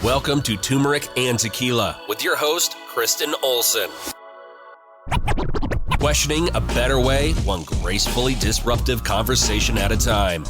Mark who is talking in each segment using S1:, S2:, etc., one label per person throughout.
S1: Welcome to Turmeric and Tequila with your host, Kristen Olson. Questioning a better way, one gracefully disruptive conversation at a time.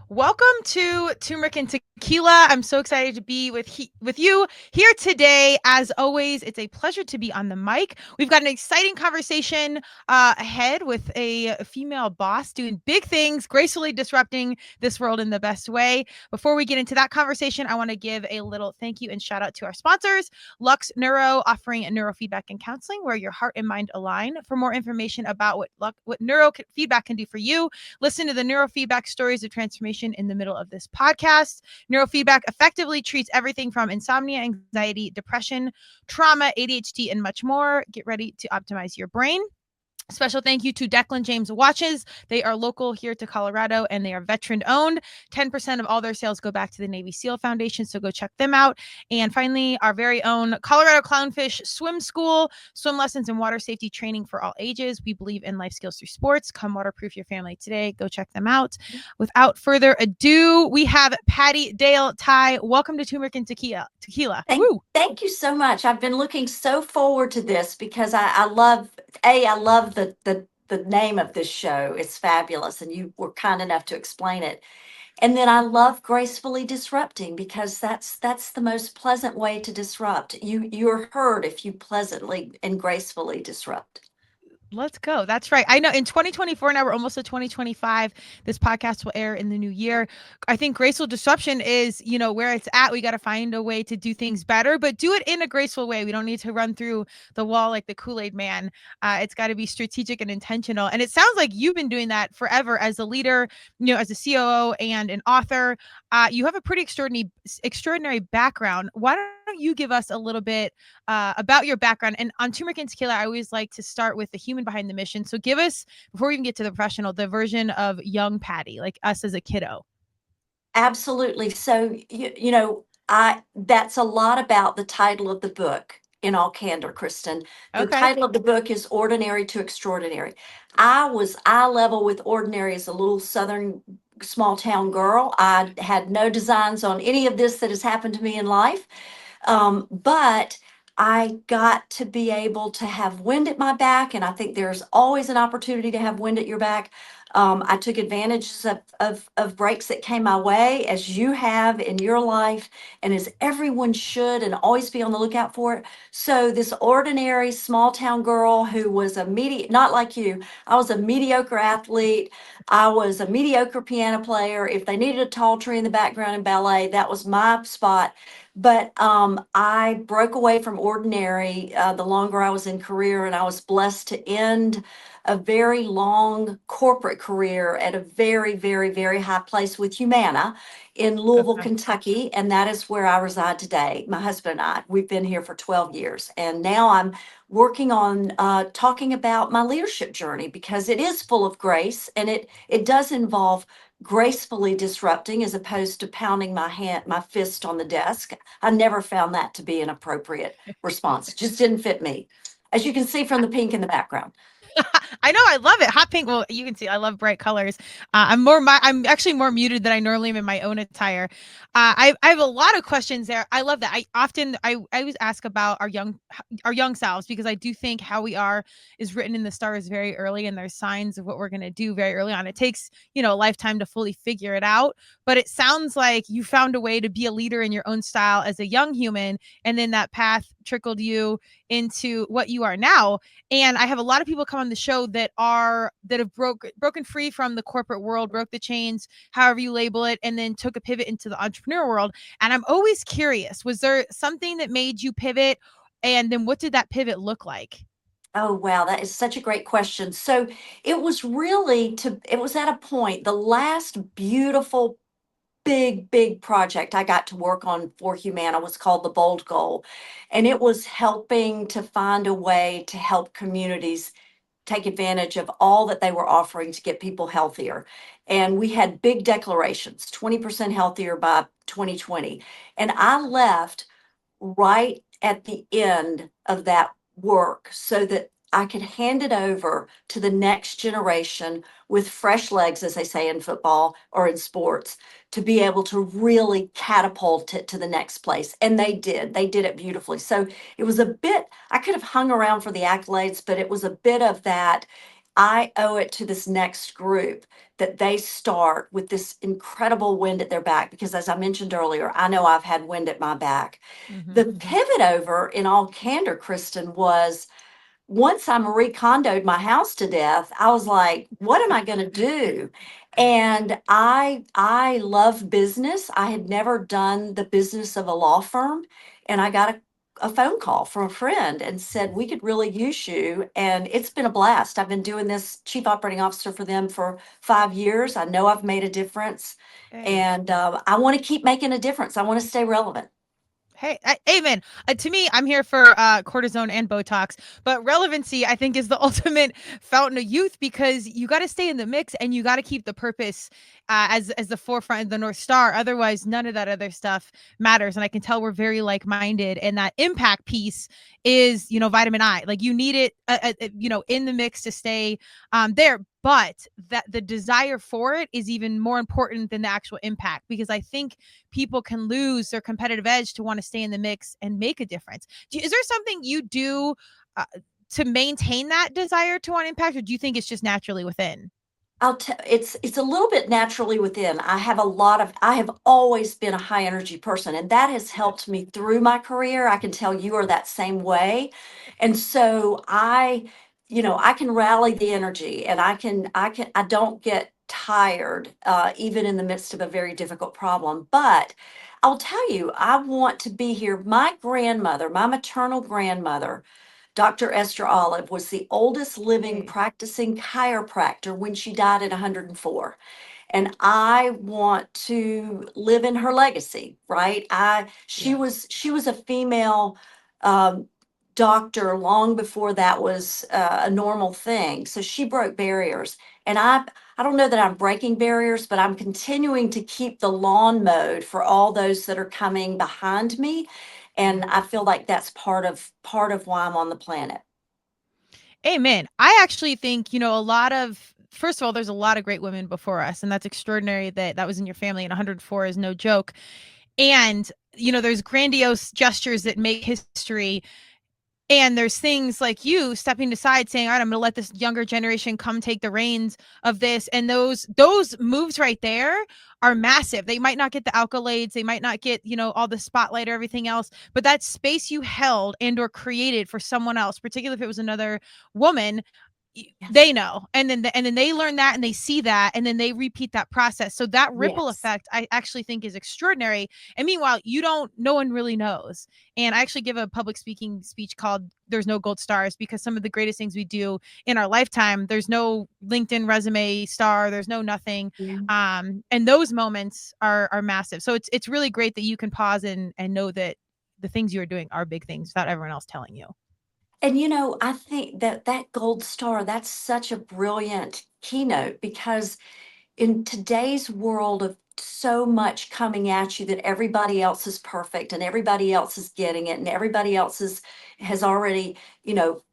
S2: Welcome to Turmeric and Tequila. I'm so excited to be with you here today. As always, it's a pleasure to be on the mic. We've got an exciting conversation ahead with a female boss doing big things, gracefully disrupting this world in the best way. Before we get into that conversation, I want to give a little thank you and shout out to our sponsors, Lux Neuro, offering neurofeedback and counseling where your heart and mind align. For more information about what neurofeedback can do for you, listen to the neurofeedback stories of transformation in the middle of this podcast. Neurofeedback effectively treats everything from insomnia, anxiety, depression, trauma, ADHD, and much more. Get ready to optimize your brain. Special thank you to Declan James Watches. They are local here to Colorado and they are veteran owned. 10% of all their sales go back to the Navy SEAL Foundation, so go check them out. And finally, our very own Colorado Clownfish Swim School, swim lessons and water safety training for all ages. We believe in life skills through sports. Come waterproof your family today. Go check them out. Without further ado, we have Pattie Dale Tye. Welcome to Turmeric and Tequila.
S3: Thank you so much. I've been looking so forward to this because I love the name of this show. It's fabulous, and you were kind enough to explain it. And then I love gracefully disrupting because that's the most pleasant way to disrupt. You're heard if you pleasantly and gracefully disrupt.
S2: Let's go. That's right. I know in 2024, now we're almost to 2025. This podcast will air in the new year. I think graceful disruption is, where it's at. We got to find a way to do things better, but do it in a graceful way. We don't need to run through the wall like the Kool-Aid man. It's got to be strategic and intentional. And it sounds like you've been doing that forever as a leader, as a COO and an author. You have a pretty extraordinary background. Why don't you give us a little bit about your background? And on Turmeric and Tequila, I always like to start with the human behind the mission. So give us, before we even get to the professional, the version of young Pattie, like us as a kiddo.
S3: Absolutely. So, that's a lot about the title of the book, in all candor, Kristen. The title of the book is Ordinary to Extraordinary. I was eye level with ordinary as a little Southern small town girl. I had no designs on any of this that has happened to me in life. But I got to be able to have wind at my back, and I think there's always an opportunity to have wind at your back. I took advantage of breaks that came my way, as you have in your life, and as everyone should, and always be on the lookout for it. So this ordinary small town girl who was not like you, I was a mediocre athlete. I was a mediocre piano player. If they needed a tall tree in the background in ballet, that was my spot. But I broke away from ordinary the longer I was in career, and I was blessed to end a very long corporate career at a very, very, very high place with Humana in Louisville, Kentucky. And that is where I reside today. My husband and I, we've been here for 12 years. And now I'm working on talking about my leadership journey because it is full of grace, and it does involve gracefully disrupting as opposed to pounding my fist on the desk. I never found that to be an appropriate response. It just didn't fit me, as you can see from the pink in the background.
S2: I know, I love it. Hot pink. Well, you can see I love bright colors. I'm actually more muted than I normally am in my own attire. I have a lot of questions there. I love that. I always ask about our young selves, because I do think how we are is written in the stars very early, and there's signs of what we're going to do very early on. It takes, a lifetime to fully figure it out, but it sounds like you found a way to be a leader in your own style as a young human, and then that path trickled you into what you are now. And I have a lot of people come on the show that have broken free from the corporate world, broke the chains, however you label it, and then took a pivot into the entrepreneur world. And I'm always curious, was there something that made you pivot? And then what did that pivot look like?
S3: Oh, wow. That is such a great question. So it was at a point, the last beautiful big project I got to work on for Humana was called the Bold Goal. And it was helping to find a way to help communities take advantage of all that they were offering to get people healthier. And we had big declarations, 20% healthier by 2020. And I left right at the end of that work so that I could hand it over to the next generation with fresh legs, as they say in football or in sports, to be able to really catapult it to the next place. And they did. They did it beautifully. So it was a bit, I could have hung around for the accolades, but it was a bit of that. I owe it to this next group that they start with this incredible wind at their back. Because as I mentioned earlier, I know I've had wind at my back.
S2: Mm-hmm.
S3: The pivot over, in all candor, Kristen, was once I Marie Kondoed my house to death, I was like, what am I going to do? And I love business. I had never done the business of a law firm, and I got a phone call from a friend and said we could really use you. And it's been a blast. I've been doing this chief operating officer for them for 5 years. I know I've made a difference,
S2: Hey.
S3: and I want to keep making a difference. I want to stay relevant.
S2: Hey, amen. To me, I'm here for cortisone and Botox, but relevancy, I think, is the ultimate fountain of youth because you got to stay in the mix and you got to keep the purpose as the forefront, the North Star. Otherwise, none of that other stuff matters. And I can tell we're very like minded. And that impact piece is, vitamin I. Like you need it, in the mix to stay there. But that the desire for it is even more important than the actual impact because I think people can lose their competitive edge to want to stay in the mix and make a difference. Is there something you do to maintain that desire to want impact, or do you think it's just naturally within?
S3: It's a little bit naturally within. I have always been a high energy person, and that has helped me through my career. I can tell you are that same way. And so I can rally the energy, and I don't get tired, even in the midst of a very difficult problem. But I'll tell you, I want to be here. My grandmother, my maternal grandmother, Dr. Esther Olive, was the oldest living
S2: Hey.
S3: practicing chiropractor when she died at 104. And I want to live in her legacy, right? She
S2: Yeah.
S3: was a female um, doctor long before that was a normal thing. So she broke barriers, and I don't know that I'm breaking barriers, but I'm continuing to keep the lawn mowed for all those that are coming behind me, and
S2: Mhm.
S3: I feel like that's part of why I'm on the planet.
S2: Amen. I actually think, a lot of first of all, there's a lot of great women before us, and that's extraordinary that that was in your family, and 104 is no joke. And, there's grandiose gestures that make history. And there's things like you stepping aside saying, all right, I'm going to let this younger generation come take the reins of this. And those moves right there are massive. They might not get the accolades. They might not get, all the spotlight or everything else, but that space you held and or created for someone else, particularly if it was another woman,
S3: Yes.
S2: they know, and then they learn that and they see that and then they repeat that process, so that ripple
S3: Yes.
S2: effect I actually think is extraordinary. And meanwhile, no one really knows. And I actually give a public speaking speech called There's No Gold Stars, because some of the greatest things we do in our lifetime, there's no LinkedIn resume star, there's no nothing.
S3: Yeah.
S2: And those moments are massive, so it's really great that you can pause and know that the things you're doing are big things without everyone else telling you.
S3: And I think that that gold star, that's such a brilliant keynote because in today's world of so much coming at you that everybody else is perfect and everybody else is getting it and everybody else has already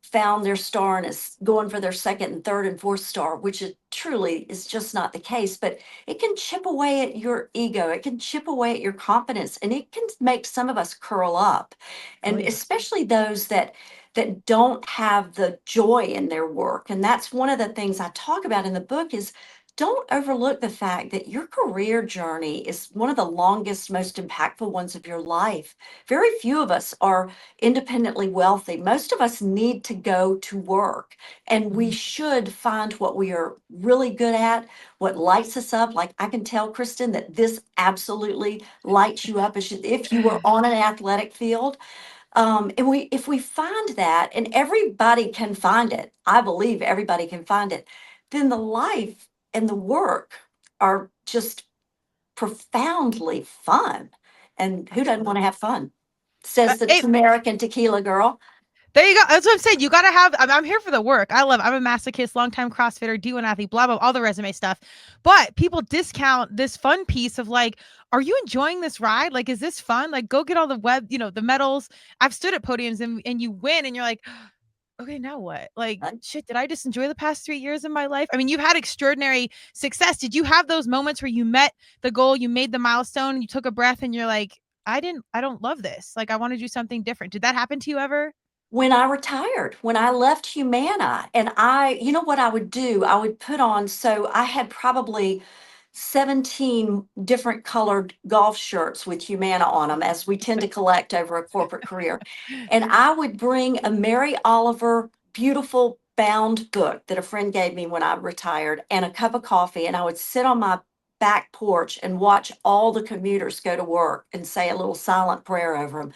S3: found their star and is going for their second and third and fourth star, which it truly is just not the case. But it can chip away at your ego, it can chip away at your confidence, and it can make some of us curl up,
S2: Oh
S3: and
S2: yeah.
S3: especially those that don't have the joy in their work. And that's one of the things I talk about in the book is don't overlook the fact that your career journey is one of the longest, most impactful ones of your life. Very few of us are independently wealthy. Most of us need to go to work, and we
S2: Mhm.
S3: should find what we are really good at, what lights us up. Like I can tell Kristen that this absolutely lights you up as if you were on an athletic field. And if we find that, and everybody can find it, I believe everybody can find it, then the life and the work are just profoundly fun. And who doesn't want to
S2: Absolutely.
S3: have fun? Says the
S2: Hey,
S3: turmeric and tequila girl.
S2: there you go. That's what I'm saying. You got to have, I'm here for the work. I'm a masochist, longtime CrossFitter, D1 athlete, blah, blah, all the resume stuff. But people discount this fun piece of like, are you enjoying this ride? Like, is this fun? Like, go get all the the medals. I've stood at podiums and you win and you're like, okay, now what? Like,
S3: Right?
S2: shit, did I just enjoy the past 3 years of my life? I mean, you've had extraordinary success. Did you have those moments where you met the goal, you made the milestone, you took a breath and you're like, I don't love this. Like, I want to do something different. Did that happen to you ever?
S3: When I retired, when I left Humana, and you know what I would do? I would put on, so I had probably 17 different colored golf shirts with Humana on them, as we tend to collect over a corporate career. And I would bring a Mary Oliver beautiful bound book that a friend gave me when I retired and a cup of coffee. And I would sit on my back porch and watch all the commuters go to work and say a little silent prayer over them.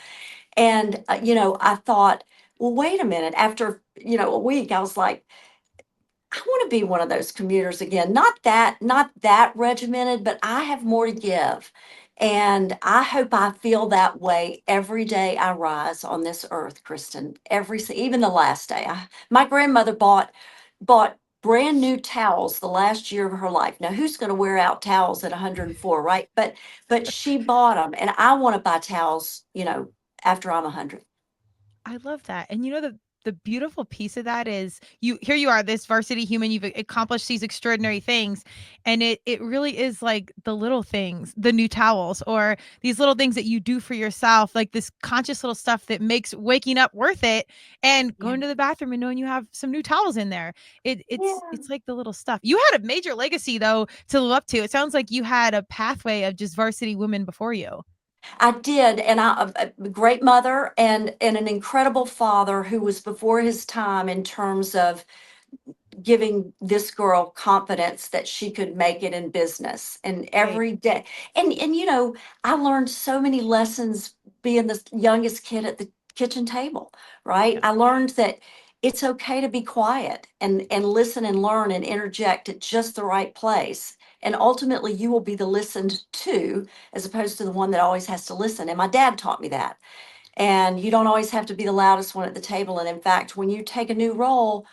S3: And, I thought, well, wait a minute. After, a week, I was like, I want to be one of those commuters again. Not that regimented, but I have more to give. And I hope I feel that way every day I rise on this earth, Kristen. Even the last day. My grandmother bought brand new towels the last year of her life. Now, who's going to wear out towels at 104, right? But she bought them, and I want to buy towels, after I'm 100.
S2: I love that. And you know the beautiful piece of that is you are this varsity human, you've accomplished these extraordinary things, and it really is like the little things, the new towels or these little things that you do for yourself, like this conscious little stuff that makes waking up worth it and
S3: Yeah.
S2: going to the bathroom and knowing you have some new towels in there.
S3: Yeah.
S2: It's like the little stuff. You had a major legacy though to live up to. It sounds like you had a pathway of just varsity women before you.
S3: I did, and a great mother and an incredible father who was before his time in terms of giving this girl confidence that she could make it in business. And
S2: Right.
S3: every day, and I learned so many lessons being the youngest kid at the kitchen table, right?
S2: Yep.
S3: I learned that it's okay to be quiet and listen and learn and interject at just the right place. And ultimately you will be the listened to, as opposed to the one that always has to listen. And my dad taught me that. And you don't always have to be the loudest one at the table. And in fact, when you take a new role,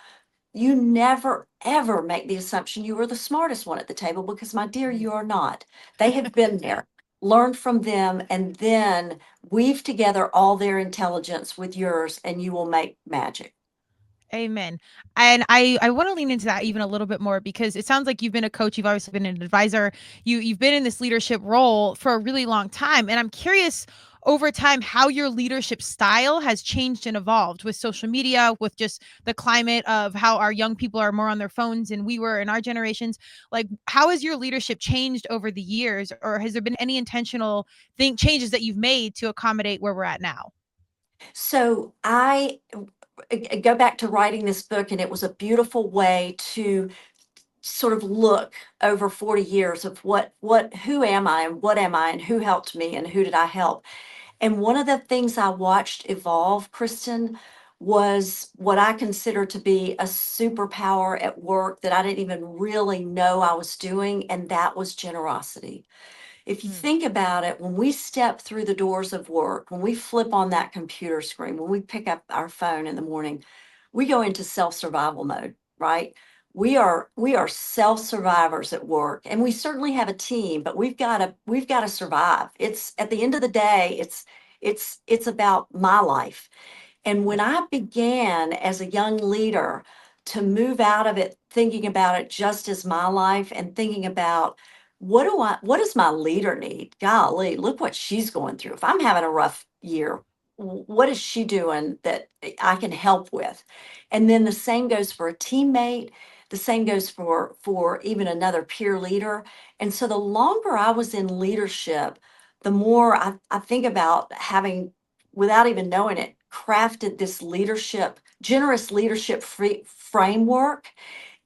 S3: you never ever make the assumption you are the smartest one at the table, because, my dear,
S2: Mm.
S3: you are not. They have been there. Learn from them and then weave together all their intelligence with yours, and you will make magic.
S2: Amen. And I want to lean into that even a little bit more because it sounds like you've been a coach, you've obviously been an advisor. You've been in this leadership role for a really long time, and I'm curious over time how your leadership style has changed and evolved with social media, with just the climate of how our young people are more on their phones and we were in our generations. Like, how has your leadership changed over the years, or has there been any intentional thing changes that you've made to accommodate where we're at now?
S3: So I go back to writing this book, and it was a beautiful way to sort of look over 40 years of who am I and what am I and who helped me and who did I help. And one of the things I watched evolve, Kristen, was what I consider to be a superpower at work that I didn't even really know I was doing, and that was generosity. If you
S2: Mm.
S3: think about it, when we step through the doors of work, when we flip on that computer screen, when we pick up our phone in the morning, we go into self-survival mode, right? We are self-survivors at work, and we certainly have a team, but we've got to survive. It's at the end of the day, it's about my life. And when
S2: Yep.
S3: I began as a young leader to move out of it, thinking about it just as my life and thinking about what does my leader need? Golly, look what she's going through. If I'm having a rough year, what is she doing that I can help with? And then the same goes for a teammate. The same goes for even another peer leader. And so the longer I was in leadership, the more I think about having, without even knowing it, crafted this generous leadership framework.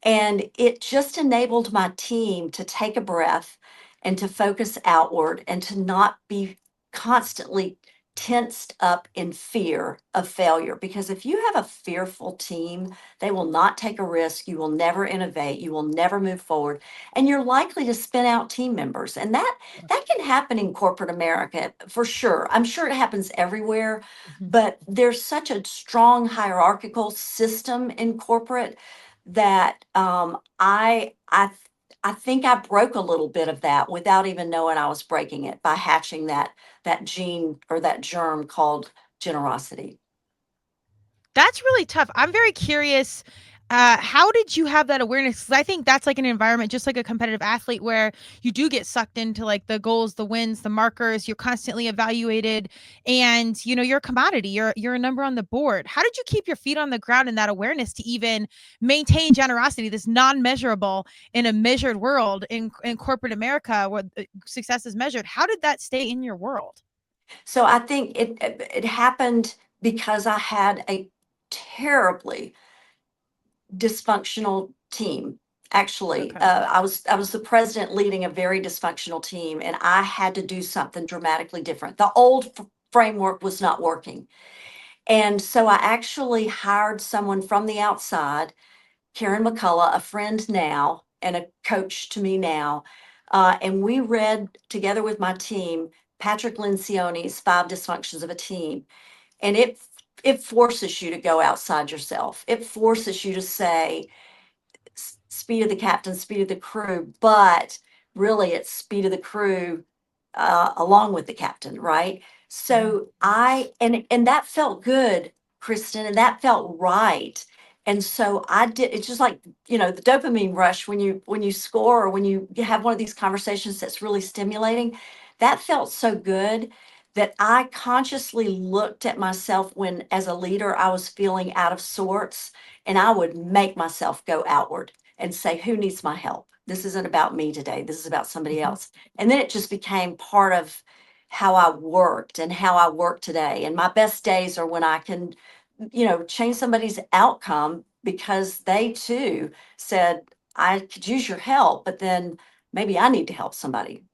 S3: And it just enabled my team to take a breath and to focus outward and to not be constantly tensed up in fear of failure. Because if you have a fearful team, they will not take a risk. You will never innovate. You will never move forward. And you're likely to spin out team members. And that can happen in corporate America for sure. I'm sure it happens everywhere,
S2: Mhm.
S3: but there's such a strong hierarchical system in corporate that I think I broke a little bit of that without even knowing I was breaking it by hatching that gene or that germ called generosity.
S2: That's really tough. I'm very curious. How did you have that awareness? Because I think that's like an environment, just like a competitive athlete, where you do get sucked into like the goals, the wins, the markers. You're constantly evaluated, and you're a commodity. You're a number on the board. How did you keep your feet on the ground in that awareness to even maintain generosity, this non-measurable in a measured world in corporate America where success is measured? How did that stay in your world?
S3: So I think it happened because I had a terribly dysfunctional team. Actually,
S2: Okay.
S3: I was the president leading a very dysfunctional team, and I had to do something dramatically different. The old framework was not working, and so I actually hired someone from the outside, Karen McCullough, a friend now and a coach to me now, and we read together with my team Patrick Lencioni's Five Dysfunctions of a Team, and it forces you to go outside yourself. It forces you to say, speed of the captain, speed of the crew, but really it's speed of the crew along with the captain, right?
S2: Mhm.
S3: So and that felt good, Kristen, and that felt right. And so I did. It's just like the dopamine rush when you score or when you have one of these conversations that's really stimulating. That felt so good that I consciously looked at myself when, as a leader, I was feeling out of sorts, and I would make myself go outward and say, who needs my help? This isn't about me today. This is about somebody
S2: Mhm.
S3: else. And then it just became part of how I worked and how I work today. And my best days are when I can, change somebody's outcome because they too said, I could use your help, but then maybe I need to help somebody.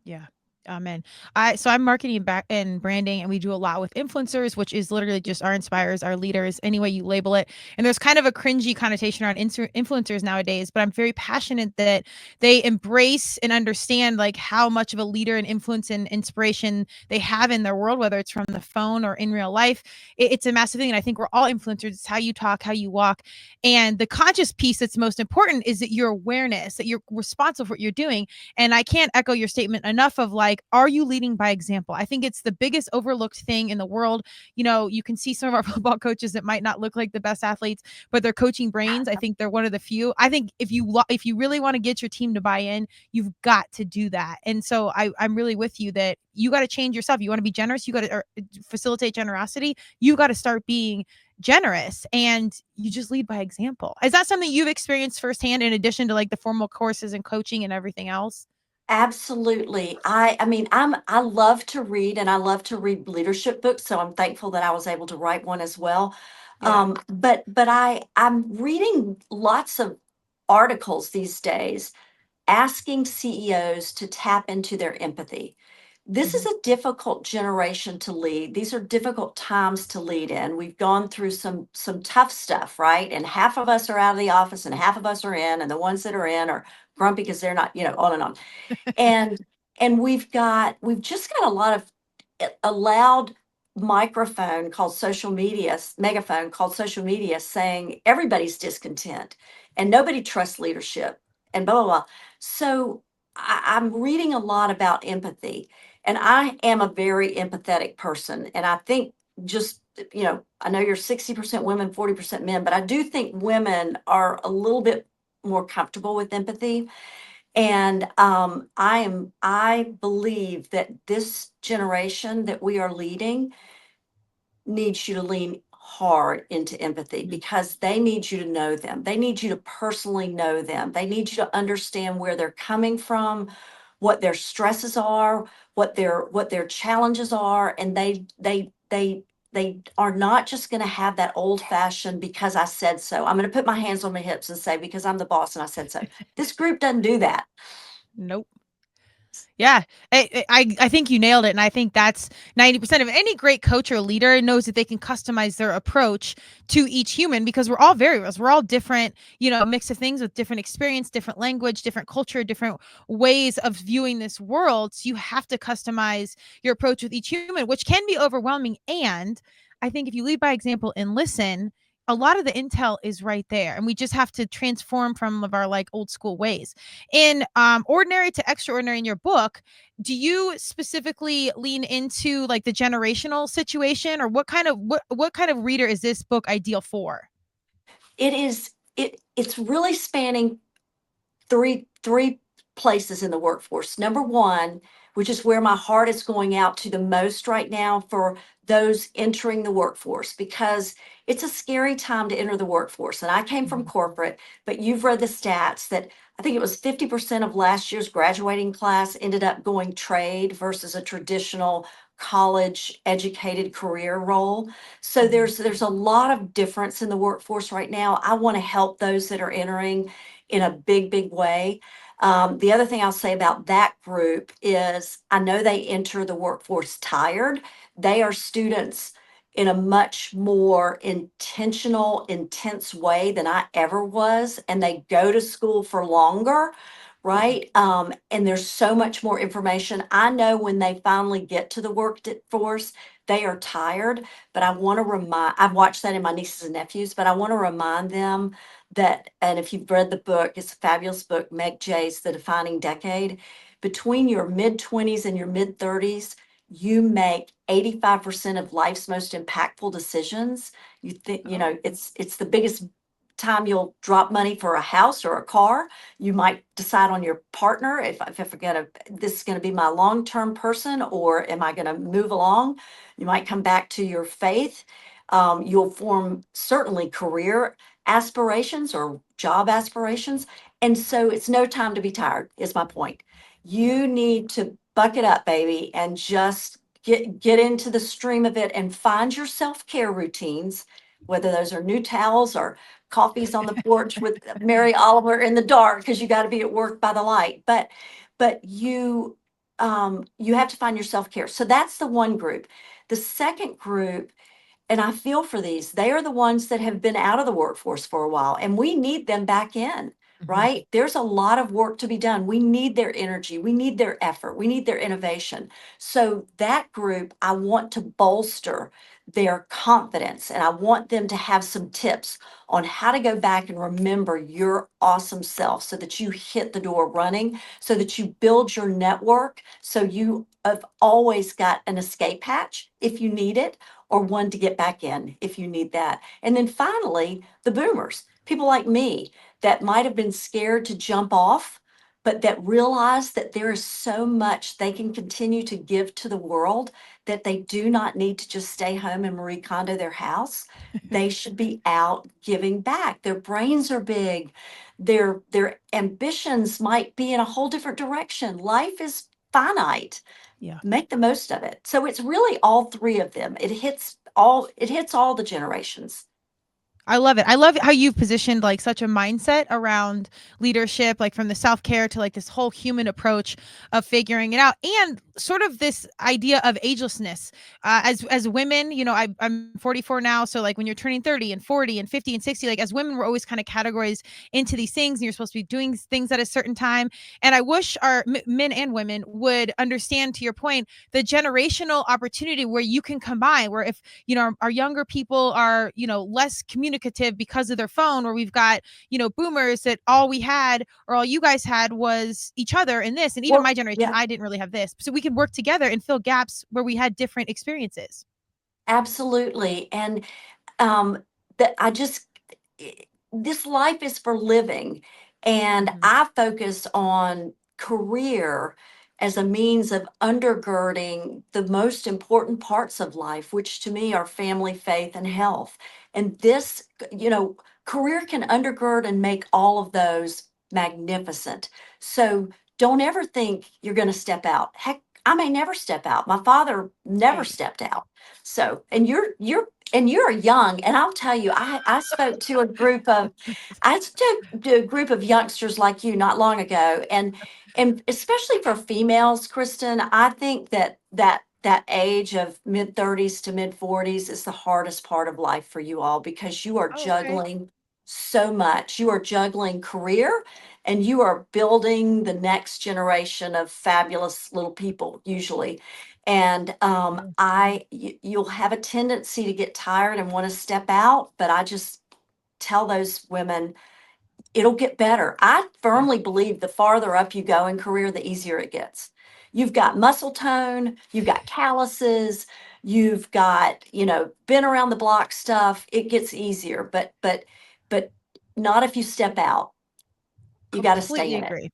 S2: Yeah. Amen. I'm marketing back and branding, and we do a lot with influencers, which is literally just our inspires, our leaders, any way you label it. And there's kind of a cringy connotation around influencers nowadays, but I'm very passionate that they embrace and understand like how much of a leader and influence and inspiration they have in their world, whether it's from the phone or in real life. It's a massive thing. And I think we're all influencers. It's how you talk, how you walk. And the conscious piece that's most important is that your awareness, that you're responsible for what you're doing. And I can't echo your statement enough of like, are you leading by example? I think it's the biggest overlooked thing in the world. You can see some of our football coaches that might not look like the best athletes, but they're coaching brains. I think they're one of the few. I think if you really want to get your team to buy in, you've got to do that. And so I'm really with you that you got to change yourself. You want to be generous, you got to facilitate generosity. You got to start being generous, and you just lead by example. Is that something you've experienced firsthand in addition to like the formal courses and coaching and everything else?
S3: Absolutely. I mean, I love to read, and I love to read leadership books, so I'm thankful that I was able to write one as well.
S2: Yeah.
S3: But I'm reading lots of articles these days asking CEOs to tap into their empathy. This is
S2: Mhm.
S3: a difficult generation to lead. These are difficult times to lead in. We've gone through some tough stuff, right? And half of us are out of the office and half of us are in, and the ones that are in are grumpy because they're not, on and on. And we've just got a lot of a loud microphone called social media, megaphone called social media, saying everybody's discontent and nobody trusts leadership and blah blah blah. So I'm reading a lot about empathy, and I am a very empathetic person. And I think just I know you're 60% women, 40% men, but I do think women are a little bit more comfortable with empathy. And I believe that this generation that we are leading needs you to lean hard into empathy
S2: Mhm.
S3: because they need you to know them. They need you to personally know them. They need you to understand where they're coming from, what their stresses are, what their challenges are, and they are not just going to have that old fashioned because I said so. I'm going to put my hands on my hips and say because I'm the boss and I said so. This group doesn't do that.
S2: Nope. Yeah, I think you nailed it, and I think that's 90% of any great coach or leader knows that they can customize their approach to each human because we're all variables. We're all different, a mix of things with different experience, different language, different culture, different ways of viewing this world. So you have to customize your approach with each human, which can be overwhelming. And I think if you lead by example and listen, a lot of the intel is right there, and we just have to transform from of our like old school ways. In Ordinary to Extraordinary in your book, do you specifically lean into like the generational situation, or what kind of reader is this book ideal for?
S3: It's really spanning three places in the workforce. Number one, which is where my heart is going out to the most right now, for those entering the workforce, because it's a scary time to enter the workforce. And I came from
S2: Mhm.
S3: corporate, but you've read the stats that I think it was 50% of last year's graduating class ended up going trade versus a traditional college educated career role. So
S2: Mhm.
S3: there's a lot of difference in the workforce right now. I want to help those that are entering in a big way. The other thing I'll say about that group is I know they enter the workforce tired. They are students in a much more intentional, intense way than I ever was. And they go to school for longer, right? And there's so much more information. I know when they finally get to the workforce, they are tired, but I've watched that in my nieces and nephews, but I want to remind them that, and if you've read the book, it's a fabulous book, Meg Jay's The Defining Decade. Between your mid-20s and your mid-30s, you make 85% of life's most impactful decisions. You think,
S2: Oh.
S3: it's the biggest time you'll drop money for a house or a car. You might decide on your partner, if we're gonna, this is gonna be my long-term person, or am I gonna move along? You might come back to your faith. You'll form certainly career aspirations or job aspirations. And so it's no time to be tired, is my point. You need to buck it up, baby, and just get into the stream of it and find your self-care routines, whether those are new towels or coffees on the porch with Mary Oliver in the dark because you got to be at work by the light. But you have to find your self-care. So that's the one group. The second group, and I feel for these, they are the ones that have been out of the workforce for a while, and we need them back in,
S2: Mhm.
S3: right? There's a lot of work to be done. We need their energy, we need their effort, we need their innovation. So that group, I want to bolster their confidence, and I want them to have some tips on how to go back and remember your awesome self so that you hit the door running, so that you build your network, so you have always got an escape hatch if you need it, or one to get back in if you need that. And then finally, the boomers, people like me that might have been scared to jump off, but that realize that there is so much they can continue to give to the world, that they do not need to just stay home and Marie Kondo their house. They should be out giving back. Their brains are big. Their ambitions might be in a whole different direction. Life is finite.
S2: Yeah.
S3: Make the most of it. So it's really all three of them. It hits all the generations.
S2: I love it. I love how you've positioned like such a mindset around leadership, like from the self care to like this whole human approach of figuring it out, and sort of this idea of agelessness. As women, I'm 44 now, so like when you're turning 30 and 40 and 50 and 60, like as women, we're always kind of categorized into these things, and you're supposed to be doing things at a certain time. And I wish our men and women would understand, to your point, the generational opportunity where you can combine. Where if our younger people are less communicative because of their phone, or we've got boomers that all we had or all you guys had was each other in this, and even
S3: Well,
S2: my generation,
S3: yeah,
S2: I didn't really have this, so we can work together and fill gaps where we had different experiences.
S3: absolutely. And that I just i- this life is for living, and
S2: Mhm.
S3: I focus on career as a means of undergirding the most important parts of life, which to me are family, faith, and health. And this, career can undergird and make all of those magnificent. So don't ever think you're going to step out. Heck, I may never step out. My father never
S2: Right.
S3: stepped out. So, and you're young, and I'll tell you, I spoke to a group of, I spoke to a group of youngsters like you not long ago, and especially for females, Kristen, I think that age of mid-30s to mid-40s is the hardest part of life for you all, because you are
S2: Oh, okay.
S3: juggling so much. You are juggling career, and you are building the next generation of fabulous little people, usually. And you'll have a tendency to get tired and want to step out, but I just tell those women it'll get better. I
S2: Yeah,
S3: firmly believe the farther up you go in career, the easier it gets. You've got muscle tone, you've got calluses, you've got, been around the block stuff. It gets easier, but not if you step out. You got to stay
S2: completely
S3: in it.
S2: agree.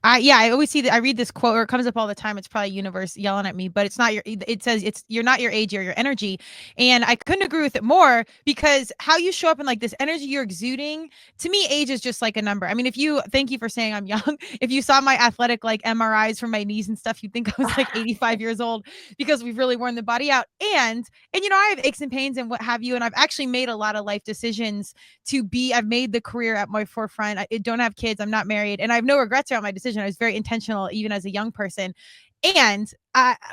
S2: I always see that. I read this quote, or it comes up all the time. It's probably universe yelling at me, but it's not your. It says you're not your age, you're your energy, and I couldn't agree with it more because how you show up in like this energy you're exuding. To me, age is just like a number. I mean, thank you for saying I'm young. If you saw my athletic like MRIs for my knees and stuff, you'd think I was like 85 years old because we've really worn the body out. And I have aches and pains and what have you, and I've actually made a lot of life decisions I've made the career at my forefront. I don't have kids. I'm not married, and I have no regrets around my decision. I was very intentional, even as a young person. And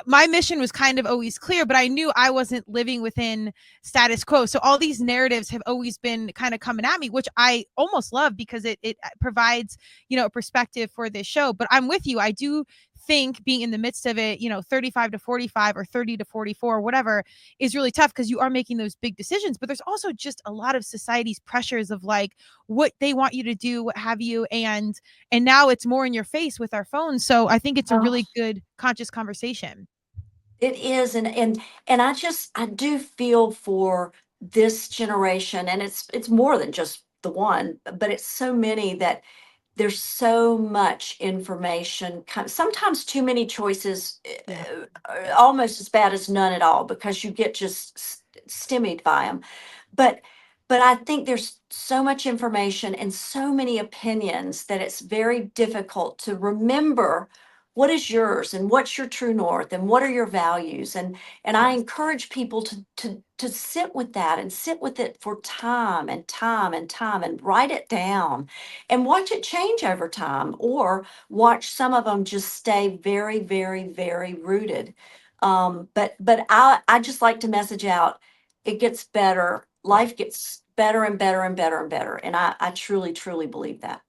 S2: my mission was kind of always clear, but I knew I wasn't living within status quo. So all these narratives have always been kind of coming at me, which I almost love because it provides, a perspective for this show. But I'm with you. I do think being in the midst of it, 35 to 45 or 30 to 44, whatever, is really tough because you are making those big decisions. But there's also just a lot of society's pressures of like what they want you to do, what have you. And now it's more in your face with our phones. So I think it's a
S3: Oh,
S2: really good conscious conversation.
S3: it is, and I do feel for this generation, and it's more than just the one, but it's so many that there's so much information, sometimes too many choices,
S2: Yeah.
S3: almost as bad as none at all because you get just stymied by them. But I think there's so much information and so many opinions that it's very difficult to remember what is yours and what's your true north and what are your values. And I
S2: Yes.
S3: encourage people to sit with that and sit with it for time and time and time and write it down and watch it change over time, or watch some of them just stay very, very, very rooted. But I just like to message out, it gets better.
S2: Yeah.
S3: Life gets better and better and better and better. And I truly, truly believe that.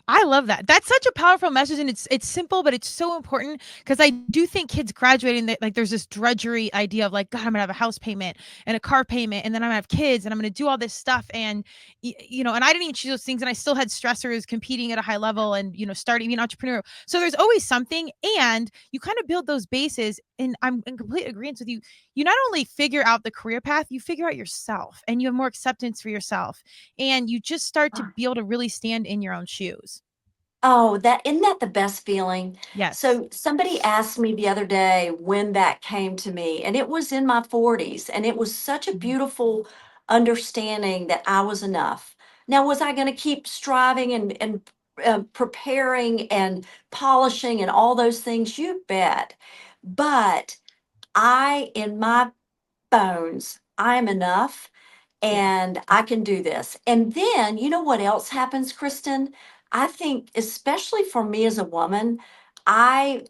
S2: I love that. That's such a powerful message, and it's simple, but it's so important because I do think kids graduating that like there's this drudgery idea of like God, I'm gonna have a house payment and a car payment, and then I'm gonna have kids, and I'm gonna do all this stuff, and and I didn't even choose those things, and I still had stressors, competing at a high level, and starting being an entrepreneur. So there's always something, and you kind of build those bases. And I'm in complete agreement with you. You not only figure out the career path, you figure out yourself, and you have more acceptance for yourself, and you just start to be able to really stand in your own shoes.
S3: Oh, that isn't that the best feeling?
S2: Yes.
S3: So somebody asked me the other day when that came to me, and it was in my 40s, and it was such a
S2: Mhm.
S3: beautiful understanding that I was enough. Now, was I going to keep striving and preparing and polishing and all those things? You bet. But in my bones, I am enough
S2: Yeah.
S3: and I can do this. And then, you know what else happens, Kristen? I think, especially for me as a woman, I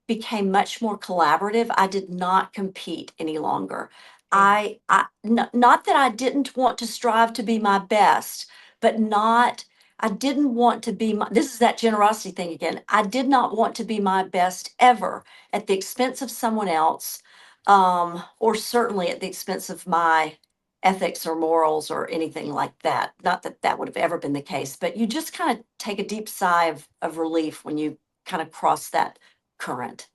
S3: became much more collaborative. I did not compete any longer.
S2: Same.
S3: Not that I didn't want to strive to be my best, but not, I didn't want to be this is that generosity thing again. I did not want to be my best ever at the expense of someone else, or certainly at the expense of my ethics or morals or anything like that. Not that that would have ever been the case, but you just kind of take a deep sigh of relief when you kind of cross that current.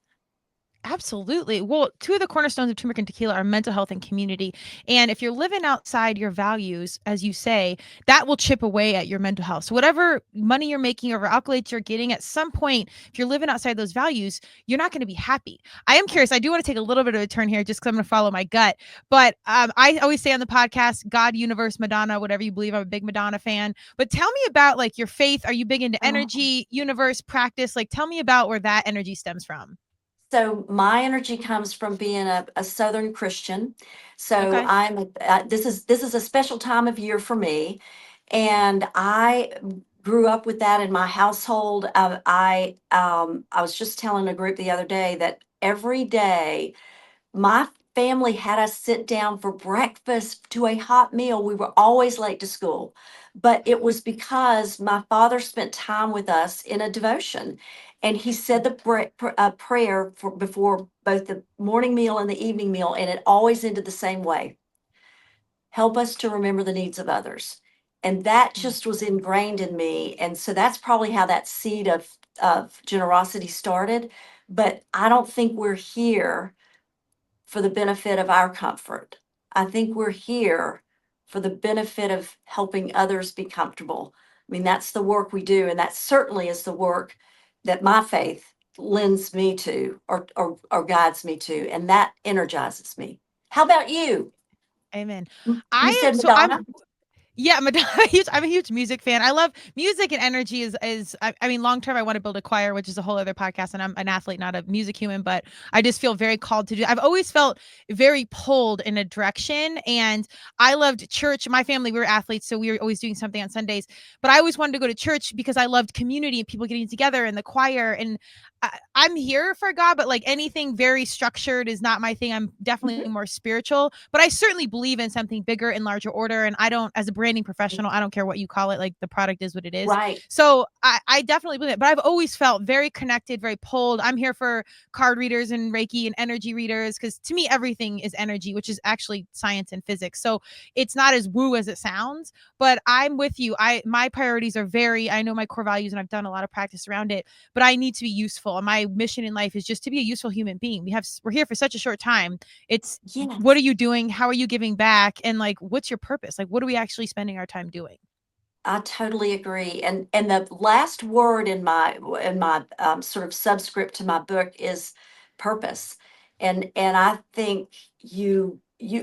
S2: Absolutely. Well, two of the cornerstones of turmeric and tequila are mental health and community. And if you're living outside your values, as you say, that will chip away at your mental health. So whatever money you're making or accolades you're getting, at some point, if you're living outside those values, you're not going to be happy. I am curious. I do want to take a little bit of a turn here just because I'm going to follow my gut. But I always say on the podcast, God, universe, Madonna, whatever you believe. I'm a big Madonna fan. But tell me about like your faith. Are you big into
S3: Oh.
S2: energy, universe, practice? Like tell me about where that energy stems from.
S3: So my energy comes from being a Southern Christian. So
S2: Okay.
S3: this is a special time of year for me, and I grew up with that in my household. I was just telling a group the other day that every day my family had us sit down for breakfast to a hot meal. We were always late to school, but it was because my father spent time with us in a devotion. And he said the prayer for before both the morning meal and the evening meal, and it always ended the same way: help us to remember the needs of others. And that
S2: Mm.
S3: just was ingrained in me. And so that's probably how that seed of generosity started. But I don't think we're here for the benefit of our comfort. I think we're here for the benefit of helping others be comfortable. I mean, that's the work we do. And that certainly is the work that my faith lends me to, or guides me to. And that energizes me. How about you?
S2: Amen.
S3: You
S2: I am
S3: said
S2: so I'm
S3: Madonna?
S2: Yeah, Madonna. I'm a huge music fan. I love music, and energy is. I mean, long term, I want to build a choir, which is a whole other podcast. And I'm an athlete, not a music human, but I just feel very called to do. I've always felt very pulled in a direction, and I loved church. My family, we were athletes, so we were always doing something on Sundays. But I always wanted to go to church because I loved community and people getting together and the choir. And I'm here for God, but like anything very structured is not my thing. I'm definitely
S3: Mhm.
S2: more spiritual, but I certainly believe in something bigger and larger order. And I don't, as a branding professional, I don't care what you call it. Like the product is what it is.
S3: Right.
S2: So I definitely believe it, but I've always felt very connected, very pulled. I'm here for card readers and Reiki and energy readers because to me, everything is energy, which is actually science and physics. So it's not as woo as it sounds, but I'm with you. My priorities are very, I know my core values and I've done a lot of practice around it, but I need to be useful. And my mission in life is just to be a useful human being. We're here for such a short time. It's what are
S3: Yes.
S2: you doing? How are you giving back? And like, what's your purpose? Like, what are we actually spending our time doing?
S3: I totally agree. And the last word in my sort of subscript to my book is purpose. And I think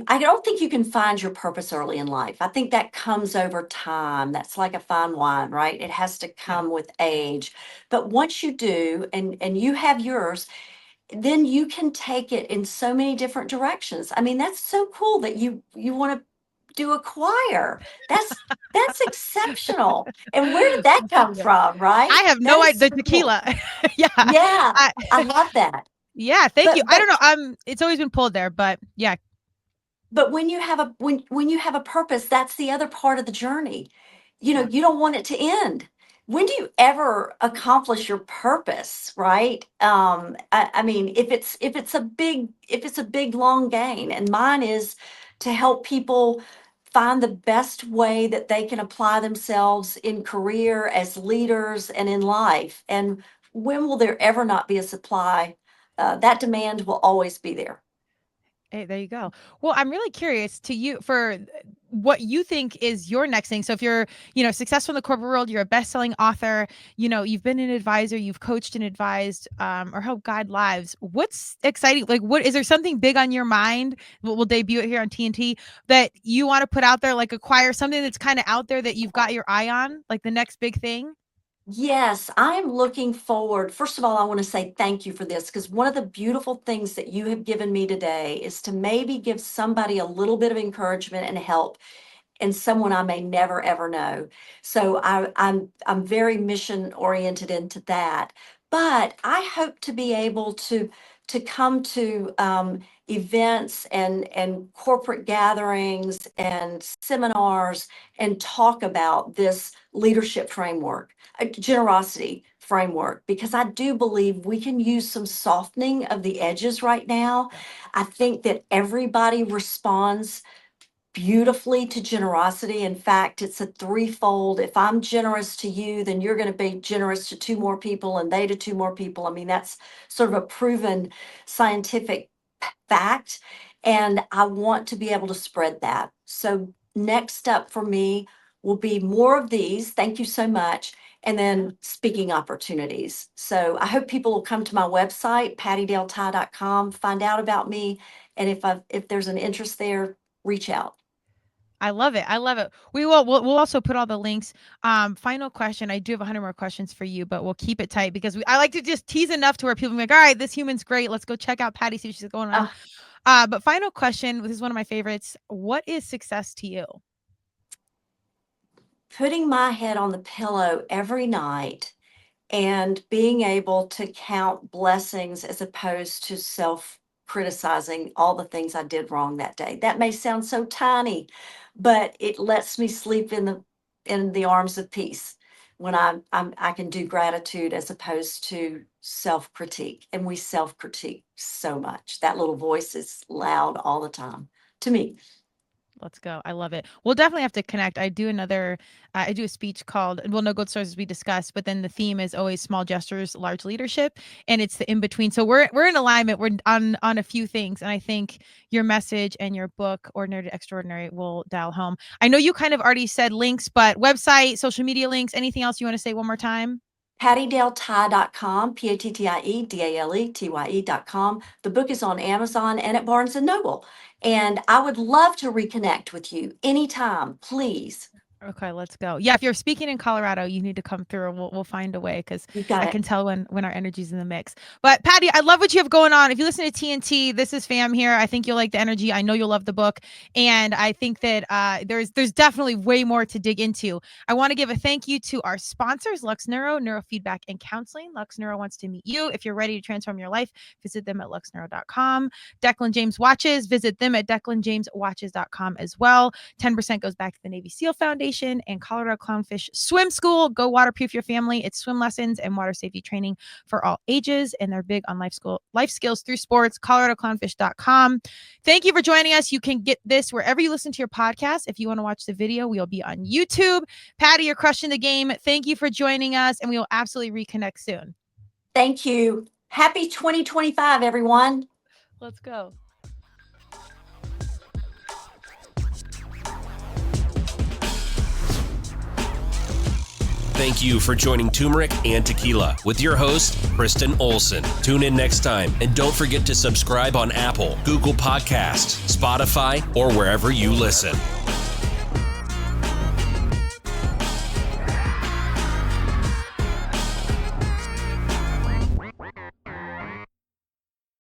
S3: I don't think you can find your purpose early in life. I think that comes over time. That's like a fine wine, right? It has to
S2: Yeah.
S3: come with age. But once you do, and you have yours, then you can take it in so many different directions. I mean, that's so cool that you want to do a choir. That's exceptional. And where did that come
S2: Yeah.
S3: from,
S2: I
S3: right?
S2: have
S3: That
S2: no
S3: is
S2: idea.
S3: so
S2: The
S3: cool.
S2: tequila. Yeah.
S3: Yeah,
S2: I,
S3: I love that.
S2: yeah. Thank you.
S3: But
S2: I don't
S3: but
S2: know. It's always been pulled there, but yeah.
S3: but when you have a when you have a purpose, that's the other part of the journey. You know,
S2: Yeah.
S3: you don't want it to end. When do you ever accomplish your purpose, right? I mean, if it's a big long gain, and mine is to help people find the best way that they can apply themselves in career, as leaders, and in life. And when will there ever not be a supply? That demand will always be there.
S2: Hey, there you go. Well, I'm really curious to you for what you think is your next thing. So if you're, successful in the corporate world, you're a best-selling author, you've been an advisor, you've coached and advised, or helped guide lives. What's exciting? Like, what is there something big on your mind? We'll debut it here on TNT that you want to put out there, like acquire something that's kind of out there that you've got your eye on, like the next big thing?
S3: Yes, I am looking forward. First of all, I want to say thank you for this, because one of the beautiful things that you have given me today is to maybe give somebody a little bit of encouragement and help, and someone I may never ever know. So I'm very mission oriented into that. But I hope to be able to come to events and corporate gatherings and seminars and talk about this leadership framework, a generosity framework, because I do believe we can use some softening of the edges right now.
S2: Yeah.
S3: I think that everybody responds beautifully to generosity. In fact, it's a threefold. If I'm generous to you, then you're going to be generous to two more people, and they to two more people. I mean, that's sort of a proven scientific fact. And I want to be able to spread that. So, next up for me will be more of these. Thank you so much. And
S2: Yeah.
S3: then speaking opportunities. So, I hope people will come to my website, pattiedaletye.com, find out about me. And if there's an interest there, reach out.
S2: I love it. I love it. We'll also put all the links. Final question. I do have 100 more questions for you, but we'll keep it tight because I like to just tease enough to where people be like, all right, this human's great. Let's go check out Patty, see what she's going on. But final question. This is one of my favorites. What is success to you?
S3: Putting my head on the pillow every night and being able to count blessings as opposed to self criticizing all the things I did wrong that day. That may sound so tiny, but it lets me sleep in the in the arms of peace when I can do gratitude as opposed to self-critique. And we self-critique so much. That little voice is loud all the time to me.
S2: Let's go. I love it. We'll definitely have to connect. I do a speech called, well, No Gold Stars as we discussed, but then the theme is always small gestures, large leadership. And it's the in between. So we're in alignment. We're on a few things. And I think your message and your book, Ordinary to Extraordinary, will dial home. I know you kind of already said links, but website, social media links, anything else you want to say one more time?
S3: PattieDaleTye.com, PattieDaleTye.com. The book is on Amazon and at Barnes & Noble. And I would love to reconnect with you anytime, please.
S2: Okay, let's go. Yeah, if you're speaking in Colorado, you need to come through and we'll find a way because I can tell when our energy's in the mix. But Pattie, I love what you have going on. If you listen to TNT, this is fam here. I think you'll like the energy. I know you'll love the book. And I think that there's definitely way more to dig into. I want to give a thank you to our sponsors, Lux Neuro, Neurofeedback and Counseling. Lux Neuro wants to meet you. If you're ready to transform your life, visit them at luxneuro.com. Declan James Watches, visit them at declanjameswatches.com as well. 10% goes back to the Navy SEAL Foundation and Colorado Clownfish Swim School. Go waterproof your family. It's swim lessons and water safety training for all ages. And they're big on life skills through sports. ColoradoClownfish.com. Thank you for joining us. You can get this wherever you listen to your podcast. If you want to watch the video, we'll be on YouTube. Pattie, you're crushing the game. Thank you for joining us. And we will absolutely reconnect soon.
S3: Thank you. Happy 2025, everyone.
S2: Let's go.
S1: Thank you for joining Turmeric and Tequila with your host, Kristen Olson. Tune in next time, and don't forget to subscribe on Apple, Google Podcasts, Spotify, or wherever you listen.